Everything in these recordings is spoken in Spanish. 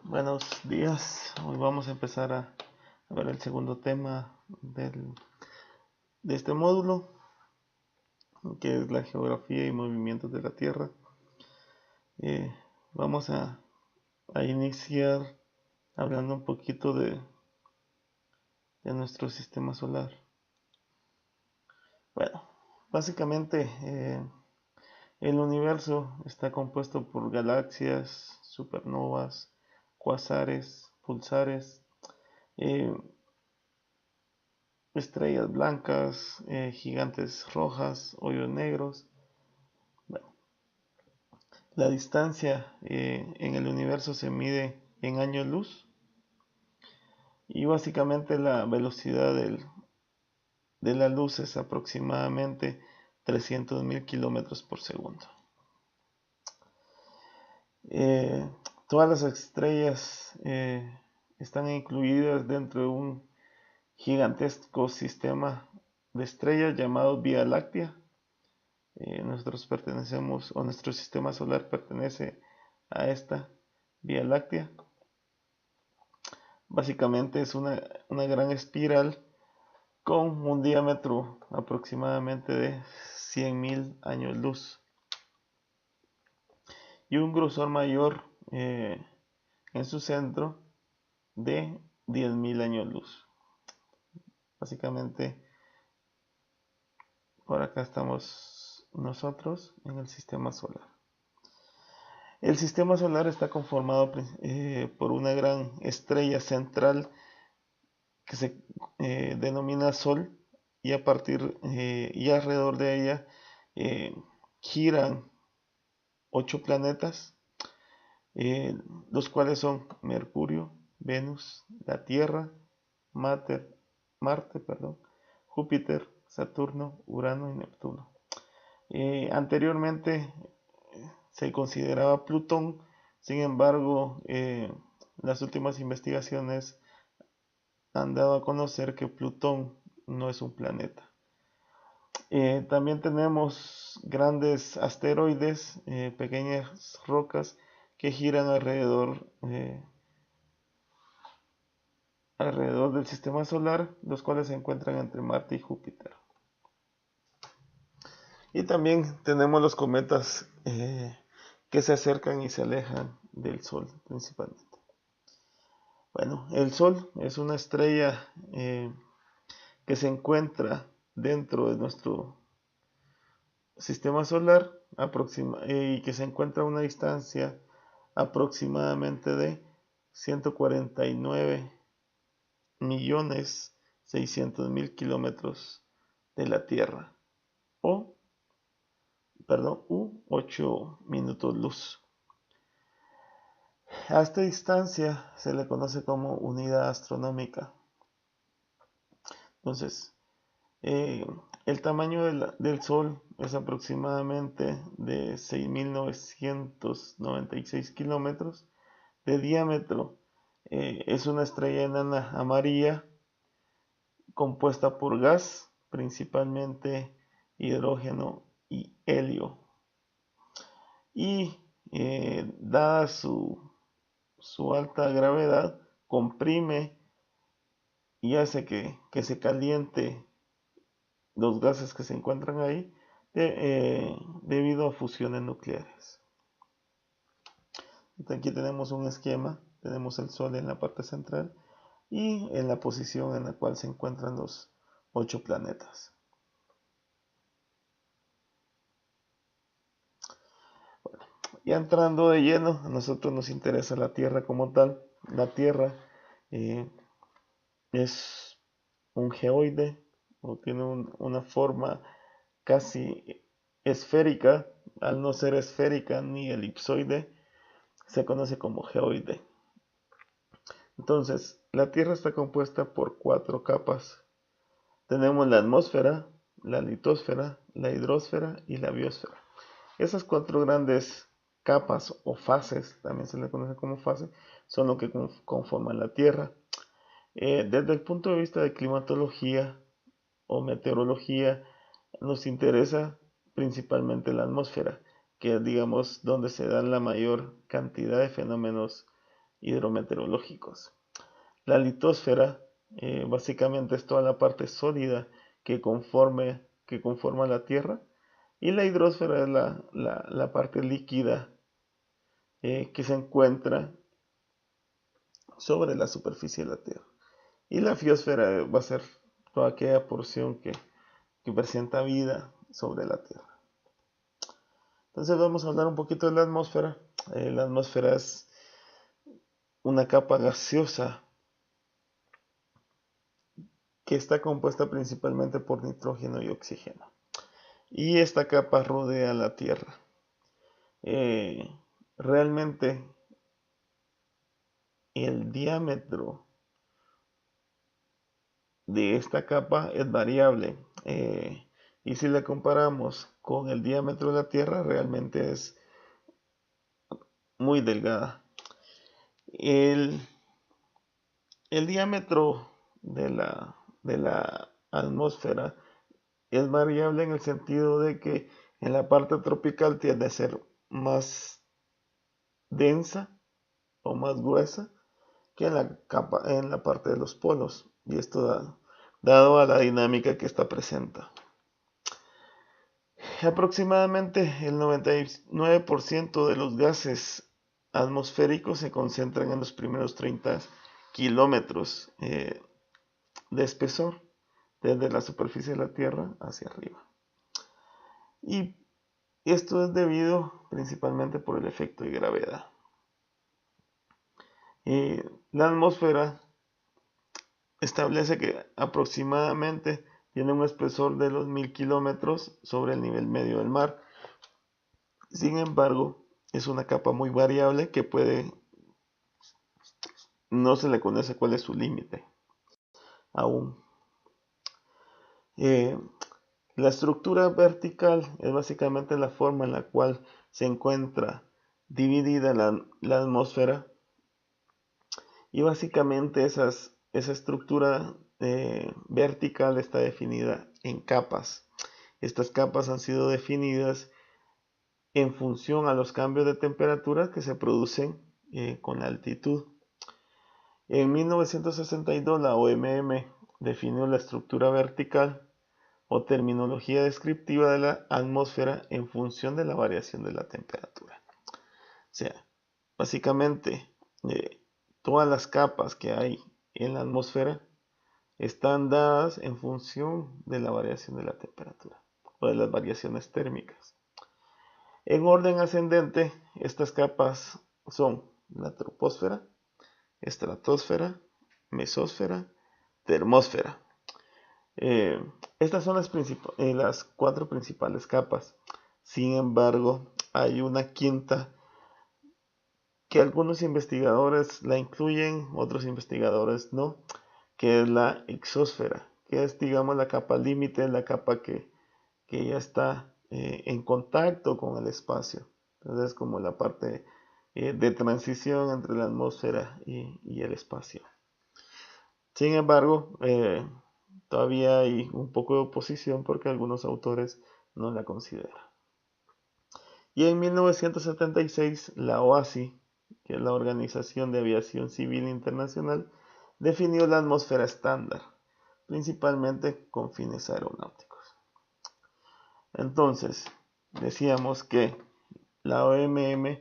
Buenos días, hoy vamos a empezar a ver el segundo tema de este módulo, que es la geografía y movimientos de la Tierra. Eh, vamos a iniciar hablando un poquito de nuestro sistema solar. Bueno, básicamente el universo está compuesto por galaxias, supernovas, cuasares, pulsares, eh, estrellas blancas, gigantes rojas, hoyos negros. Bueno, la distancia en el universo se mide en años luz y básicamente la velocidad de la luz es aproximadamente 300.000 kilómetros por segundo. Eh, Todas las estrellas están incluidas dentro de un gigantesco sistema de estrellas llamado Vía Láctea. Nosotros pertenecemos, o nuestro sistema solar pertenece a esta Vía Láctea. Básicamente es una gran espiral con un diámetro aproximadamente de 100.000 años luz y un grosor mayor en su centro de 10.000 años luz. Básicamente por acá estamos nosotros en el sistema solar. El sistema solar está conformado por una gran estrella central que se denomina Sol, y a partir y alrededor de ella eh, giran 8 planetas, eh, los cuales son Mercurio, Venus, la Tierra, Marte, perdón, Júpiter, Saturno, Urano y Neptuno. Anteriormente se consideraba Plutón, sin embargo, las últimas investigaciones han dado a conocer que Plutón no es un planeta. También tenemos grandes asteroides, pequeñas rocas que giran alrededor del sistema solar, los cuales se encuentran entre Marte y Júpiter. Y también tenemos los cometas que se acercan y se alejan del Sol principalmente. Bueno, el Sol es una estrella que se encuentra dentro de nuestro sistema solar y que se encuentra a una distancia aproximadamente de 149.600.000 kilómetros de la Tierra, o, perdón, 8 minutos luz. A esta distancia se le conoce como unidad astronómica. Entonces, el tamaño del Sol es aproximadamente de 6.996 kilómetros de diámetro. Es una estrella enana amarilla compuesta por gas, principalmente hidrógeno y helio. Y dada su alta gravedad, comprime y hace que se caliente los gases que se encuentran ahí debido a fusiones nucleares. Aquí tenemos un esquema, tenemos el Sol en la parte central y en la posición en la cual se encuentran los 8 planetas. Bueno, ya entrando de lleno, a nosotros nos interesa la Tierra como tal. La Tierra eh, es un geoide, o tiene una forma casi esférica. Al no ser esférica ni elipsoide, se conoce como geoide. Entonces, la Tierra está compuesta por 4 capas. Tenemos la atmósfera, la litosfera, la hidrosfera y la biosfera. Esas 4 grandes capas o fases, también se le conoce como fase, son lo que conforman la Tierra. Desde el punto de vista de climatología o meteorología, nos interesa principalmente la atmósfera, que es, digamos, donde se dan la mayor cantidad de fenómenos hidrometeorológicos. La litosfera básicamente es toda la parte sólida que conforma la Tierra, y la hidrosfera es la parte líquida que se encuentra sobre la superficie de la Tierra. Y la biosfera va a ser toda aquella porción que presenta vida sobre la Tierra. Entonces vamos a hablar un poquito de la atmósfera. La atmósfera es una capa gaseosa que está compuesta principalmente por nitrógeno y oxígeno. Y esta capa rodea la Tierra. Realmente el diámetro de esta capa es variable. Y si la comparamos con el diámetro de la Tierra, realmente es muy delgada. El diámetro de la atmósfera es variable en el sentido de que en la parte tropical tiende a ser más densa o más gruesa que en la parte de los polos, y esto dado a la dinámica que esta presenta. Aproximadamente el 99% de los gases atmosféricos se concentran en los primeros 30 kilómetros de espesor, desde la superficie de la Tierra hacia arriba. Y esto es debido principalmente por el efecto de gravedad. La atmósfera establece que aproximadamente tiene un espesor de los 1000 kilómetros sobre el nivel medio del mar. Sin embargo, es una capa muy variable que no se le conoce cuál es su límite aún. La estructura vertical es básicamente la forma en la cual se encuentra dividida la atmósfera, y básicamente esa estructura vertical está definida en capas. Estas capas han sido definidas en función a los cambios de temperatura que se producen con la altitud. En 1962 la OMM definió la estructura vertical o terminología descriptiva de la atmósfera en función de la variación de la temperatura. O sea, básicamente todas las capas que hay en la atmósfera están dadas en función de la variación de la temperatura o de las variaciones térmicas. En orden ascendente, estas capas son la troposfera, estratosfera, mesósfera, termósfera. Estas son las 4 principales capas. Sin embargo, hay una quinta que algunos investigadores la incluyen, otros investigadores no, que es la exósfera, que es, digamos, la capa límite, la capa que ya está en contacto con el espacio. Entonces es como la parte de transición entre la atmósfera y el espacio. Sin embargo, todavía hay un poco de oposición porque algunos autores no la consideran. Y en 1976 la OASI, que es la Organización de Aviación Civil Internacional, definió la atmósfera estándar, principalmente con fines aeronáuticos. Entonces, decíamos que la OMM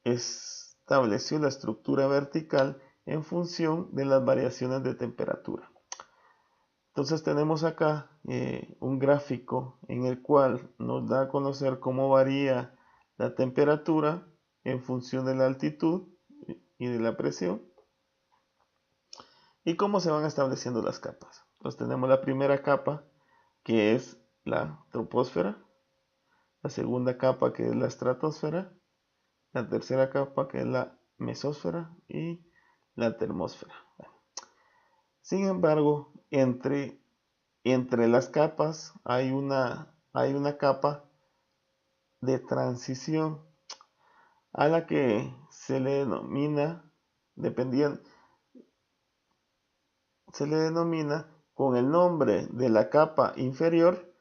estableció la estructura vertical en función de las variaciones de temperatura. Entonces tenemos acá un gráfico en el cual nos da a conocer cómo varía la temperatura en función de la altitud y de la presión, y cómo se van estableciendo las capas. Entonces tenemos la primera capa, que es la troposfera, la segunda capa, que es la estratosfera, la tercera capa, que es la mesósfera, y la termósfera. Sin embargo, entre las capas hay una capa de transición a la que se le denomina, con el nombre de la capa inferior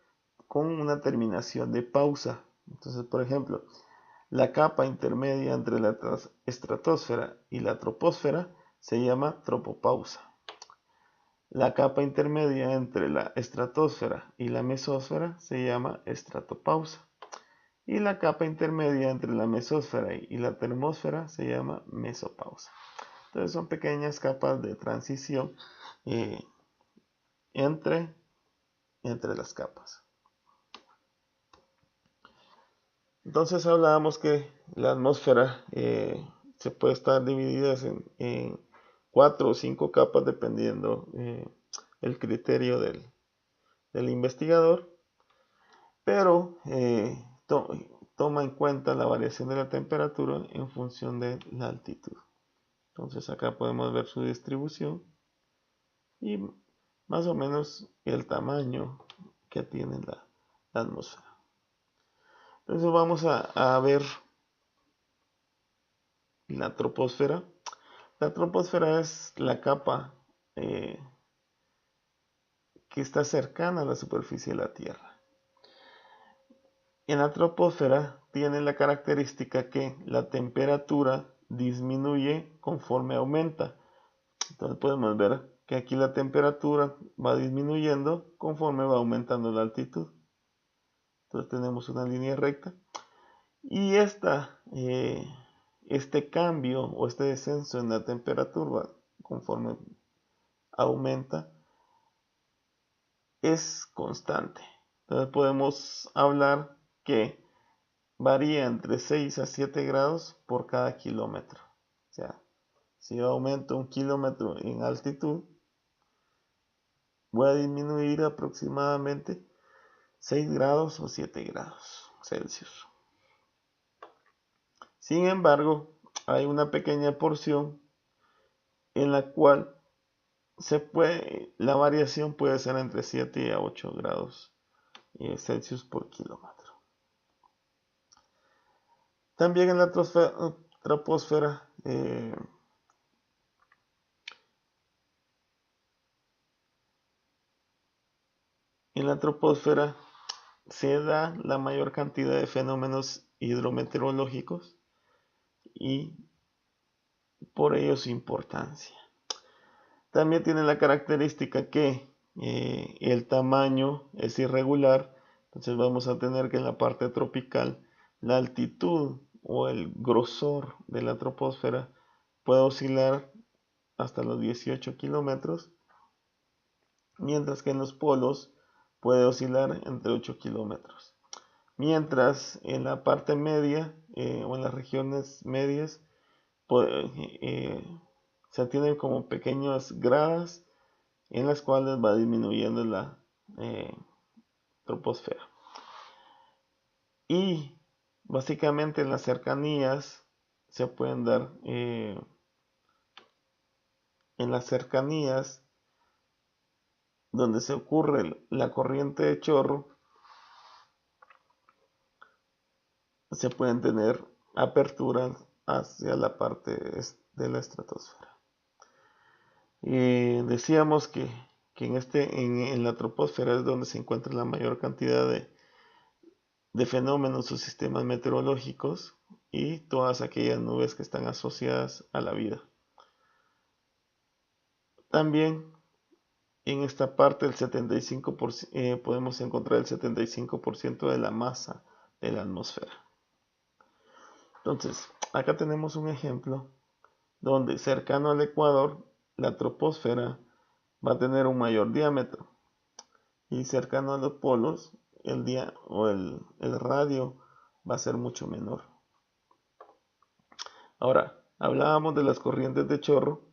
con una terminación de pausa. Entonces, por ejemplo, La capa intermedia entre la estratosfera y la troposfera se llama tropopausa. La capa intermedia entre la estratosfera y la mesósfera se llama estratopausa. Y la capa intermedia entre la mesósfera y la termósfera se llama mesopausa. Entonces son pequeñas capas de transición eh, entre las capas. Entonces hablábamos que la atmósfera se puede estar dividida en 4 o 5 capas dependiendo el criterio del investigador, pero toma en cuenta la variación de la temperatura en función de la altitud. Entonces acá podemos ver su distribución y más o menos el tamaño que tiene la atmósfera. Entonces vamos a ver la troposfera. La troposfera es la capa que está cercana a la superficie de la Tierra. En la troposfera tiene la característica que la temperatura disminuye conforme aumenta. Entonces podemos ver que aquí la temperatura va disminuyendo conforme va aumentando la altitud. Entonces tenemos una línea recta. Y este cambio o este descenso en la temperatura conforme aumenta es constante. Entonces podemos hablar que varía entre 6 a 7 grados por cada kilómetro. O sea, si yo aumento 1 kilómetro en altitud, voy a disminuir aproximadamente 6 grados o 7 grados Celsius. Sin embargo, hay una pequeña porción en la cual la variación puede ser entre 7 a 8 grados Celsius por kilómetro. También en la troposfera se da la mayor cantidad de fenómenos hidrometeorológicos y por ello su importancia. También tiene la característica que el tamaño es irregular, entonces vamos a tener que en la parte tropical la altitud o el grosor de la troposfera puede oscilar hasta los 18 kilómetros, mientras que en los polos puede oscilar entre 8 kilómetros. Mientras en la parte media o en las regiones medias se tienen como pequeñas gradas en las cuales va disminuyendo la troposfera. Y básicamente en las cercanías se pueden dar, en las cercanías donde se ocurre la corriente de chorro, se pueden tener aperturas hacia la parte de la estratosfera. Decíamos que en la troposfera es donde se encuentra la mayor cantidad de fenómenos o sistemas meteorológicos y todas aquellas nubes que están asociadas a la vida. También en esta parte del 75%, podemos encontrar el 75% de la masa de la atmósfera. Entonces, acá tenemos un ejemplo donde cercano al ecuador la troposfera va a tener un mayor diámetro y cercano a los polos el radio va a ser mucho menor. Ahora, hablábamos de las corrientes de chorro.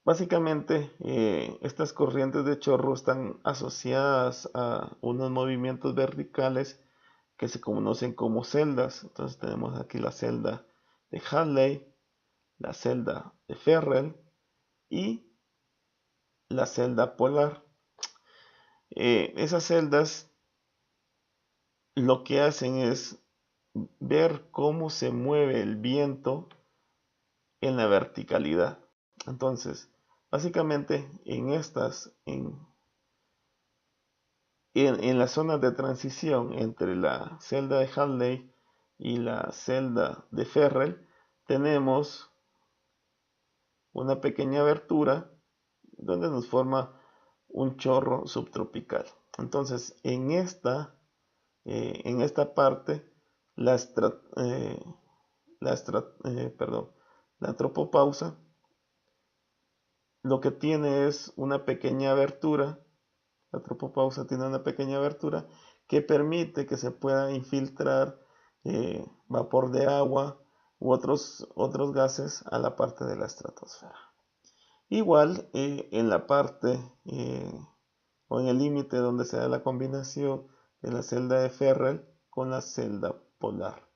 Básicamente, estas corrientes de chorro están asociadas a unos movimientos verticales que se conocen como celdas. Entonces tenemos aquí la celda de Halley, la celda de Ferrel y la celda polar. Esas celdas lo que hacen es ver cómo se mueve el viento en la verticalidad. Entonces, básicamente en en la zona de transición entre la celda de Halley y la celda de Ferrel tenemos una pequeña abertura donde nos forma un chorro subtropical. Entonces, en esta parte, la, estra- la, estra- perdón, la tropopausa lo que tiene es una pequeña abertura. La tropopausa tiene una pequeña abertura que permite que se pueda infiltrar vapor de agua u otros gases a la parte de la estratosfera. Igual en la parte o en el límite donde se da la combinación de la celda de Ferrel con la celda polar.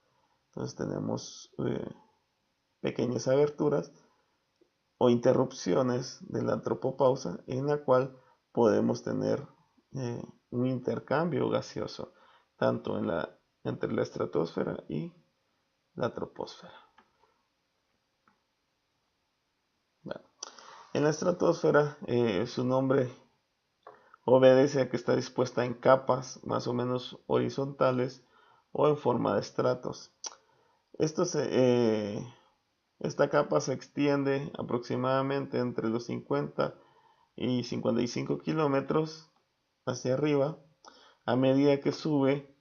Entonces tenemos pequeñas aberturas o interrupciones de la tropopausa en la cual podemos tener un intercambio gaseoso tanto entre la estratosfera y la troposfera. Bueno, en la estratosfera su nombre obedece a que está dispuesta en capas más o menos horizontales o en forma de estratos. Esta capa se extiende aproximadamente entre los 50 y 55 kilómetros hacia arriba. A medida que sube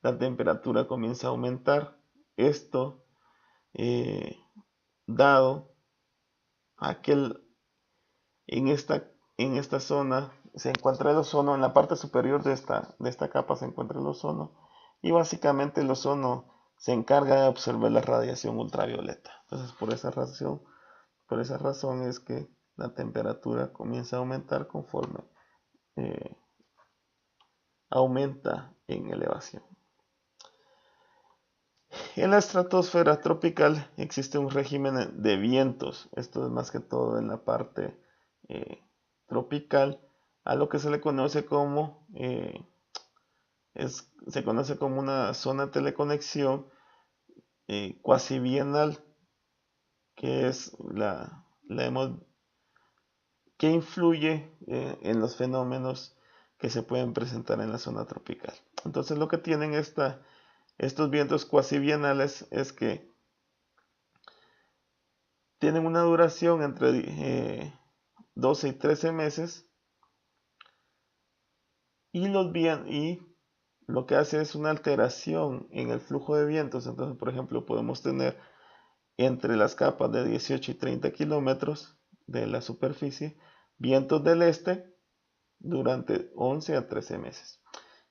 la temperatura comienza a aumentar. Esto dado a que en esta zona se encuentra el ozono, en la parte superior de esta capa se encuentra el ozono, y básicamente el ozono se encarga de absorber la radiación ultravioleta. Entonces por esa razón es que la temperatura comienza a aumentar conforme eh, aumenta en elevación. En la estratosfera tropical existe un régimen de vientos. Esto es más que todo en la parte tropical, a lo que se le conoce como se conoce como una zona de teleconexión cuasi bienal, que es que influye en los fenómenos que se pueden presentar en la zona tropical. Entonces lo que tienen estos vientos cuasi bienales es que tienen una duración entre 12 y 13 meses y lo que hace es una alteración en el flujo de vientos. Entonces, por ejemplo, podemos tener entre las capas de 18 y 30 kilómetros de la superficie vientos del este durante 11 a 13 meses.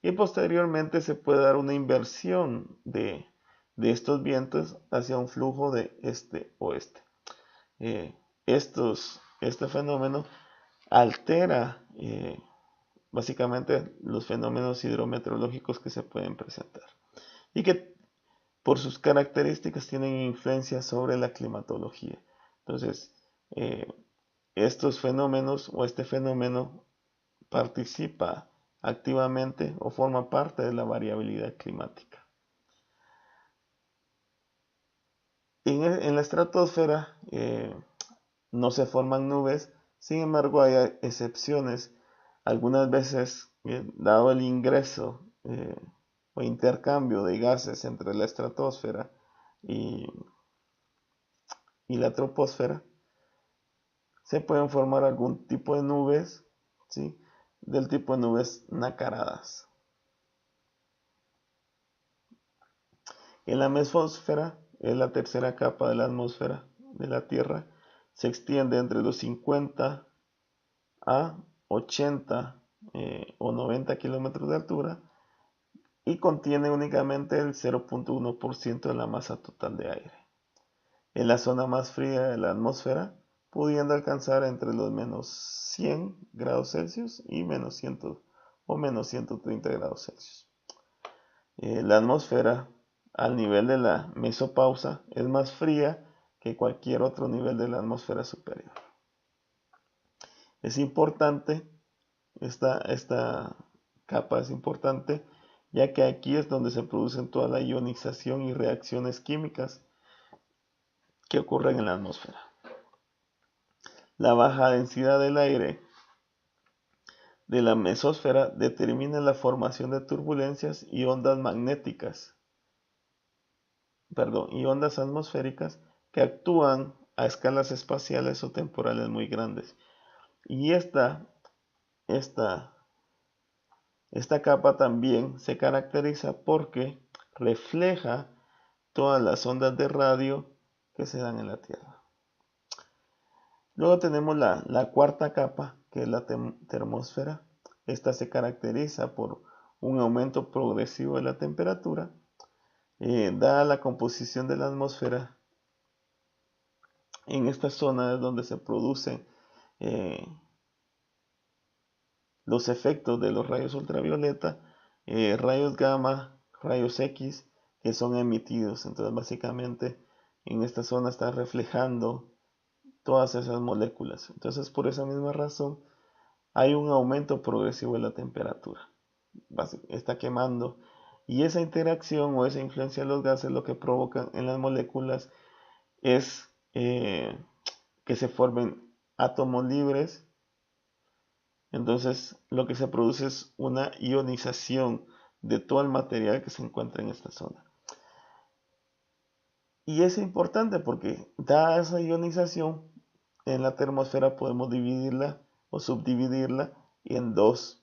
Y posteriormente se puede dar una inversión de estos vientos hacia un flujo de este-oeste. Este fenómeno altera básicamente los fenómenos hidrometeorológicos que se pueden presentar y que por sus características tienen influencia sobre la climatología. Entonces, estos fenómenos o este fenómeno participa activamente o forma parte de la variabilidad climática. En la estratosfera no se forman nubes, sin embargo hay excepciones. Algunas veces, dado el ingreso o intercambio de gases entre la estratosfera y, y la troposfera, se pueden formar algún tipo de nubes, ¿sí? Del tipo de nubes nacaradas. En la mesósfera, es la tercera capa de la atmósfera de la Tierra, se extiende entre los 50 a 80 o 90 kilómetros de altura y contiene únicamente el 0.1% de la masa total de aire. En la zona más fría de la atmósfera, pudiendo alcanzar entre los menos 100 grados Celsius y menos 100 o menos 130 grados Celsius. La atmósfera al nivel de la mesopausa es más fría que cualquier otro nivel de la atmósfera superior. Es importante, esta capa es importante, ya que aquí es donde se producen toda la ionización y reacciones químicas que ocurren en la atmósfera. La baja densidad del aire de la mesósfera determina la formación de turbulencias y ondas magnéticas, y ondas atmosféricas que actúan a escalas espaciales o temporales muy grandes. Y esta capa también se caracteriza porque refleja todas las ondas de radio que se dan en la Tierra. Luego tenemos la cuarta capa, que es la termósfera. Esta se caracteriza por un aumento progresivo de la temperatura, dada la composición de la atmósfera. En esta zona es donde se producen los efectos de los rayos ultravioleta, rayos gamma, rayos X, que son emitidos. Entonces básicamente en esta zona está reflejando todas esas moléculas. Entonces por esa misma razón hay un aumento progresivo de la temperatura. Está quemando. Y esa interacción o esa influencia de los gases lo que provocan en las moléculas es que se formen átomos libres. Entonces lo que se produce es una ionización de todo el material que se encuentra en esta zona. Y es importante porque dada esa ionización, en la termósfera podemos dividirla o subdividirla en dos,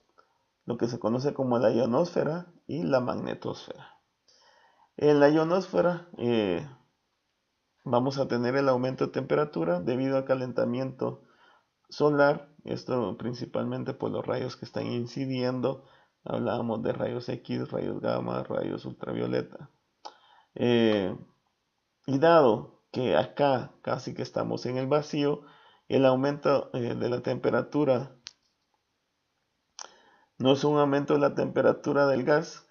lo que se conoce como la ionosfera y la magnetosfera. En la ionosfera vamos a tener el aumento de temperatura debido al calentamiento solar, esto principalmente por los rayos que están incidiendo. Hablábamos de rayos X, rayos gamma, rayos ultravioleta. Y dado que acá casi que estamos en el vacío, el aumento de la temperatura no es un aumento de la temperatura del gas,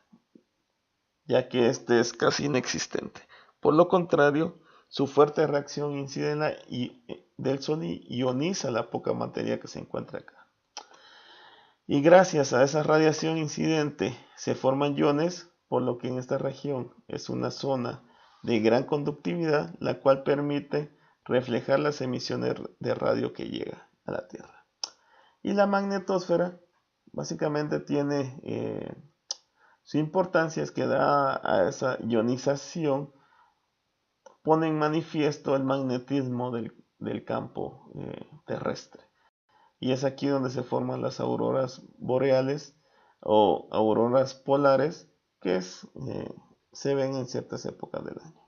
ya que este es casi inexistente. Por lo contrario, su fuerte reacción incide en del Sol y ioniza la poca materia que se encuentra acá. Y gracias a esa radiación incidente se forman iones, por lo que en esta región es una zona de gran conductividad, la cual permite reflejar las emisiones de radio que llega a la Tierra. Y la magnetosfera básicamente tiene su importancia, es que da a esa ionización, pone en manifiesto el magnetismo del campo terrestre. Y es aquí donde se forman las auroras boreales o auroras polares que se ven en ciertas épocas del año.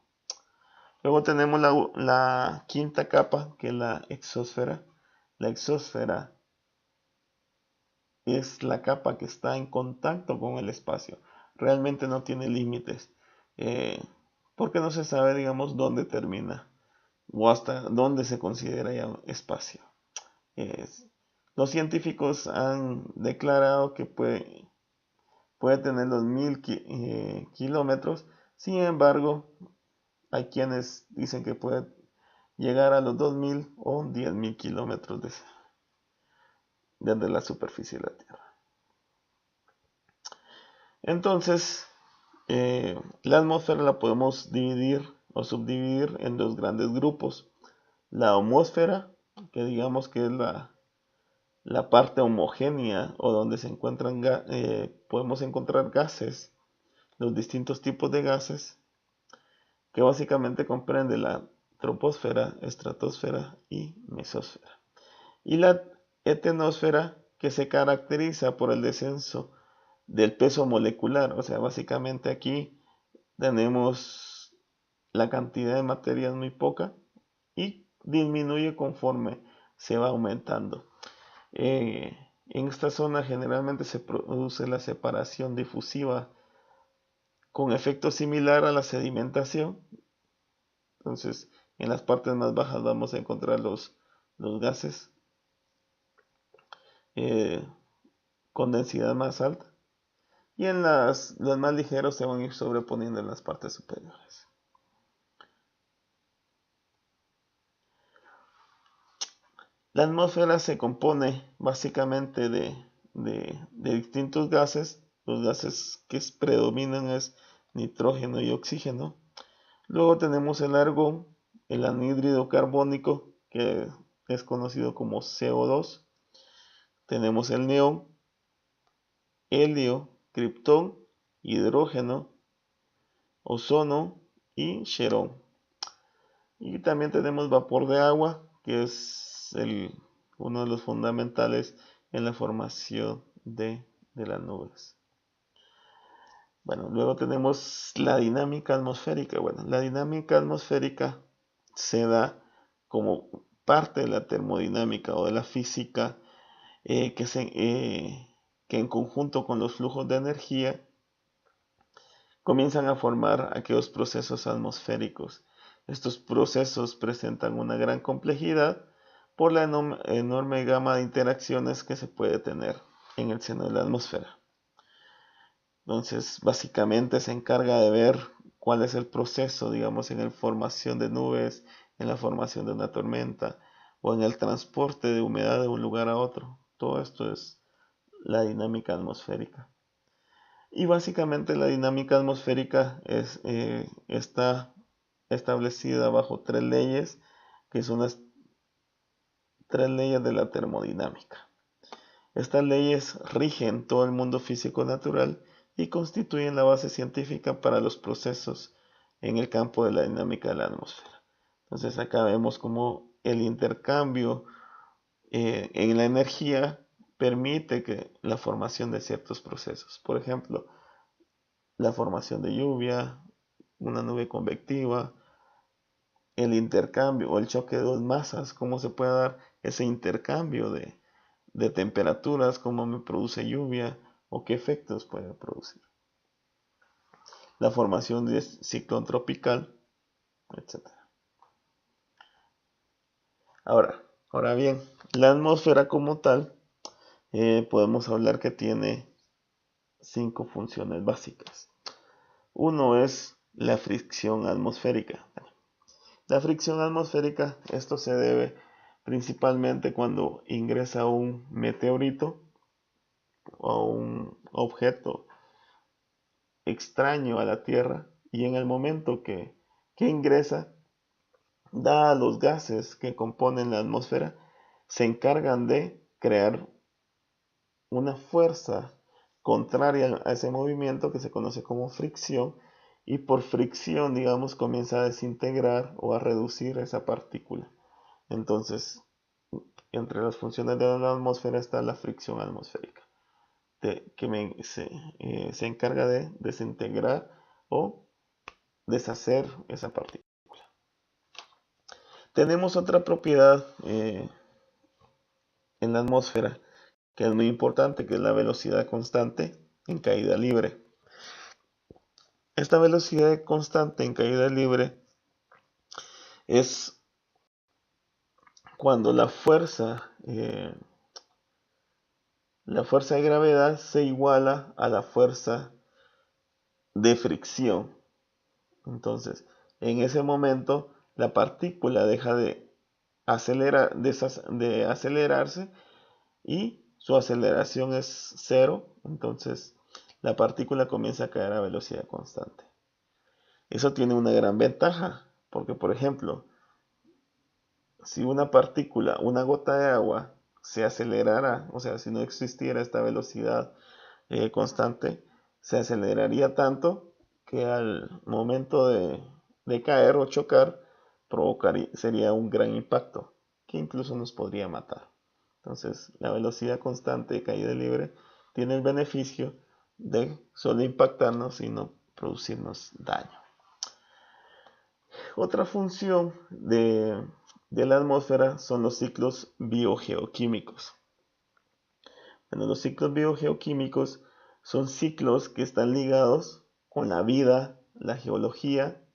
Luego tenemos la quinta capa, que es la exósfera. La exósfera es la capa que está en contacto con el espacio. Realmente no tiene límites, porque no se sabe, digamos, dónde termina o hasta dónde se considera ya espacio. Los científicos han declarado que puede tener los 1000 kilómetros. Sin embargo, hay quienes dicen que puede llegar a los 2000 o 10.000 kilómetros desde la superficie de la Tierra. Entonces, la atmósfera la podemos dividir o subdividir en dos grandes grupos. La homosfera, que digamos que es la parte homogénea o donde se encuentran podemos encontrar gases, los distintos tipos de gases, que básicamente comprende la troposfera, estratosfera y mesósfera. Y la etenosfera, que se caracteriza por el descenso del peso molecular, o sea, básicamente aquí tenemos la cantidad de materia es muy poca y disminuye conforme se va aumentando. En esta zona generalmente se produce la separación difusiva con efecto similar a la sedimentación. Entonces, en las partes más bajas vamos a encontrar los gases con densidad más alta, y en los más ligeros se van a ir sobreponiendo en las partes superiores. La atmósfera se compone básicamente de distintos gases. Los gases que predominan es nitrógeno y oxígeno. Luego tenemos el argón, el anhídrido carbónico, que es conocido como CO2. Tenemos el neón, helio, criptón, hidrógeno, ozono y xerón. Y también tenemos vapor de agua, que es uno de los fundamentales en la formación de las nubes. Bueno, luego tenemos la dinámica atmosférica. Bueno, la dinámica atmosférica se da como parte de la termodinámica o de la física que en conjunto con los flujos de energía comienzan a formar aquellos procesos atmosféricos. Estos procesos presentan una gran complejidad por la enorme gama de interacciones que se puede tener en el seno de la atmósfera. Entonces, básicamente se encarga de ver cuál es el proceso, digamos, en la formación de nubes, en la formación de una tormenta o en el transporte de humedad de un lugar a otro. Todo esto es la dinámica atmosférica. Y básicamente la dinámica atmosférica está establecida bajo tres leyes, que son las tres leyes de la termodinámica. Estas leyes rigen todo el mundo físico natural y constituyen la base científica para los procesos en el campo de la dinámica de la atmósfera. Entonces acá vemos cómo el intercambio en la energía permite que la formación de ciertos procesos. Por ejemplo, la formación de lluvia, una nube convectiva, el intercambio o el choque de dos masas, cómo se puede dar ese intercambio de temperaturas, cómo me produce lluvia o qué efectos puede producir. La formación de ciclón tropical, etc. Ahora bien, la atmósfera como tal, podemos hablar que tiene 5 funciones básicas. Uno es la fricción atmosférica. La fricción atmosférica, esto se debe principalmente cuando ingresa un meteorito o un objeto extraño a la Tierra y en el momento que ingresa, dadas los gases que componen la atmósfera, se encargan de crear una fuerza contraria a ese movimiento que se conoce como fricción y por fricción, digamos, comienza a desintegrar o a reducir esa partícula. Entonces, entre las funciones de la atmósfera está la fricción atmosférica, se encarga de desintegrar o deshacer esa partícula. Tenemos otra propiedad en la atmósfera que es muy importante, que es la velocidad constante en caída libre. Esta velocidad constante en caída libre es cuando la fuerza de gravedad se iguala a la fuerza de fricción. Entonces, en ese momento, la partícula deja de acelerarse y su aceleración es cero. Entonces, la partícula comienza a caer a velocidad constante. Eso tiene una gran ventaja, porque por ejemplo, si una partícula, una gota de agua, se acelerara, o sea, si no existiera esta velocidad constante, se aceleraría tanto que al momento de caer o chocar, sería un gran impacto que incluso nos podría matar. Entonces, la velocidad constante de caída libre tiene el beneficio de solo impactarnos y no producirnos daño. Otra función de la atmósfera son los ciclos biogeoquímicos. Bueno, los ciclos biogeoquímicos son ciclos que están ligados con la vida, la geología.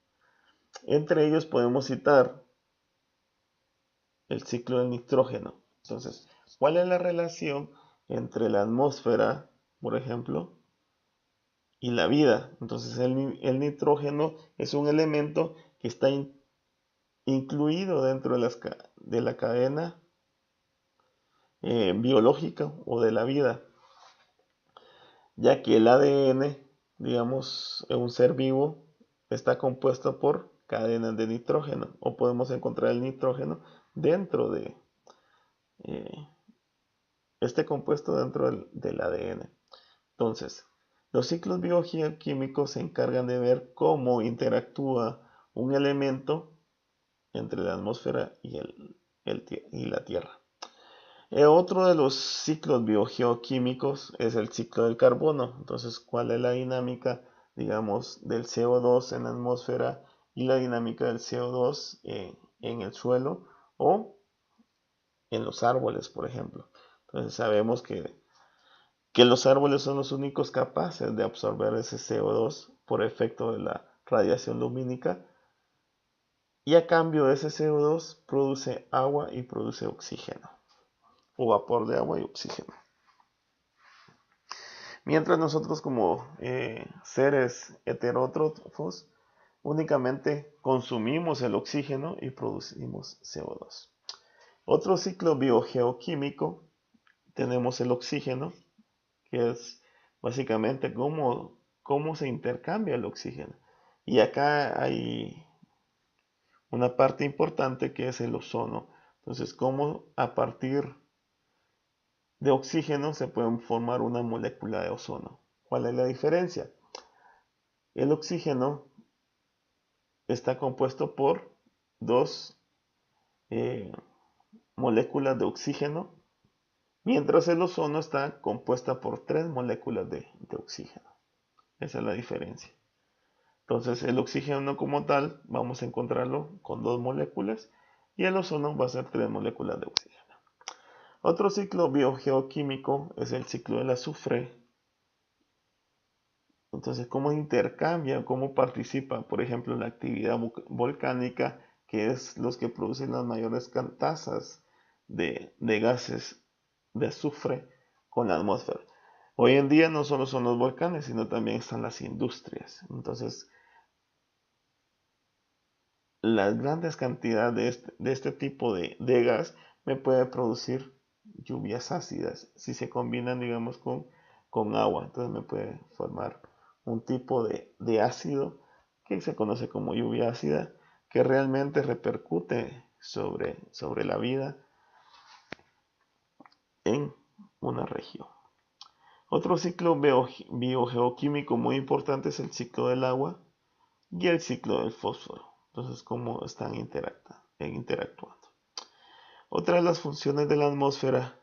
Entre ellos podemos citar el ciclo del nitrógeno. Entonces, ¿cuál es la relación entre la atmósfera, por ejemplo, y la vida? Entonces, el nitrógeno es un elemento que está incluido dentro de la cadena biológica o de la vida, ya que el ADN, digamos, en un ser vivo, está compuesto por cadenas de nitrógeno, o podemos encontrar el nitrógeno dentro de este compuesto dentro del ADN. Entonces, los ciclos biogeoquímicos se encargan de ver cómo interactúa un elemento entre la atmósfera y la Tierra. Otro de los ciclos biogeoquímicos es el ciclo del carbono. Entonces, ¿cuál es la dinámica, digamos, del CO2 en la atmósfera y la dinámica del CO2 en el suelo o en los árboles, por ejemplo? Entonces, sabemos que los árboles son los únicos capaces de absorber ese CO2 por efecto de la radiación lumínica, y a cambio de ese CO2 produce agua y produce oxígeno, o vapor de agua y oxígeno. Mientras nosotros como seres heterótrofos únicamente consumimos el oxígeno y producimos CO2. Otro ciclo biogeoquímico, tenemos el oxígeno, que es básicamente cómo se intercambia el oxígeno. Y acá hay una parte importante que es el ozono. Entonces, cómo a partir de oxígeno se puede formar una molécula de ozono. ¿Cuál es la diferencia? El oxígeno está compuesto por dos eh, moléculas de oxígeno, mientras el ozono está compuesta por tres moléculas de oxígeno. Esa es la diferencia. Entonces el oxígeno como tal vamos a encontrarlo con dos moléculas y el ozono va a ser tres moléculas de oxígeno. Otro ciclo biogeoquímico es el ciclo del azufre. Entonces, cómo intercambia, cómo participa, por ejemplo, en la actividad volcánica, que es los que producen las mayores tasas de gases de azufre con la atmósfera. Hoy en día no solo son los volcanes, sino también están las industrias. Entonces, las grandes cantidades de este tipo de gas me puede producir lluvias ácidas si se combinan, digamos, con agua. Entonces me puede formar un tipo de ácido que se conoce como lluvia ácida, que realmente repercute sobre la vida en una región. Otro ciclo biogeoquímico muy importante es el ciclo del agua y el ciclo del fósforo. Entonces, cómo están interactuando. Otra de las funciones de la atmósfera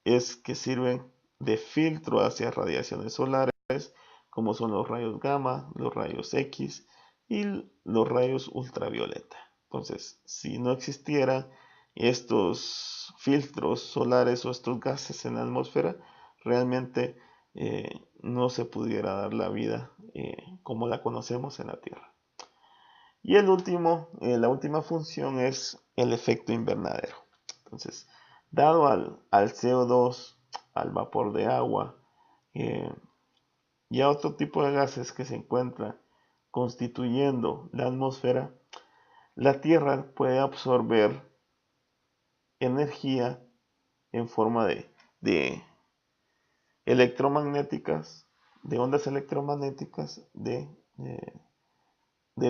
es que sirven de filtro hacia radiaciones solares, como son los rayos gamma, los rayos X y los rayos ultravioleta. Entonces, si no existieran estos filtros solares o estos gases en la atmósfera, realmente no se pudiera dar la vida como la conocemos en la Tierra. Y la última función es el efecto invernadero. Entonces, dado al CO2, al vapor de agua y a otro tipo de gases que se encuentran constituyendo la atmósfera, la Tierra puede absorber energía en forma de electromagnéticas, de ondas electromagnéticas del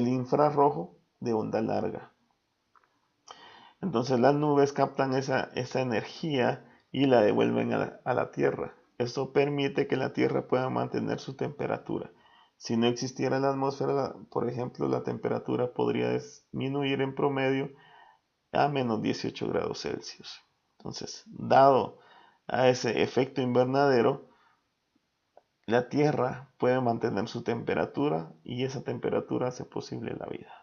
infrarrojo de onda larga. Entonces las nubes captan esa energía y la devuelven a la Tierra. Esto permite que la Tierra pueda mantener su temperatura. Si no existiera la atmósfera, por ejemplo, la temperatura podría disminuir en promedio a menos 18 grados Celsius. Entonces, dado a ese efecto invernadero, la Tierra puede mantener su temperatura y esa temperatura hace posible la vida.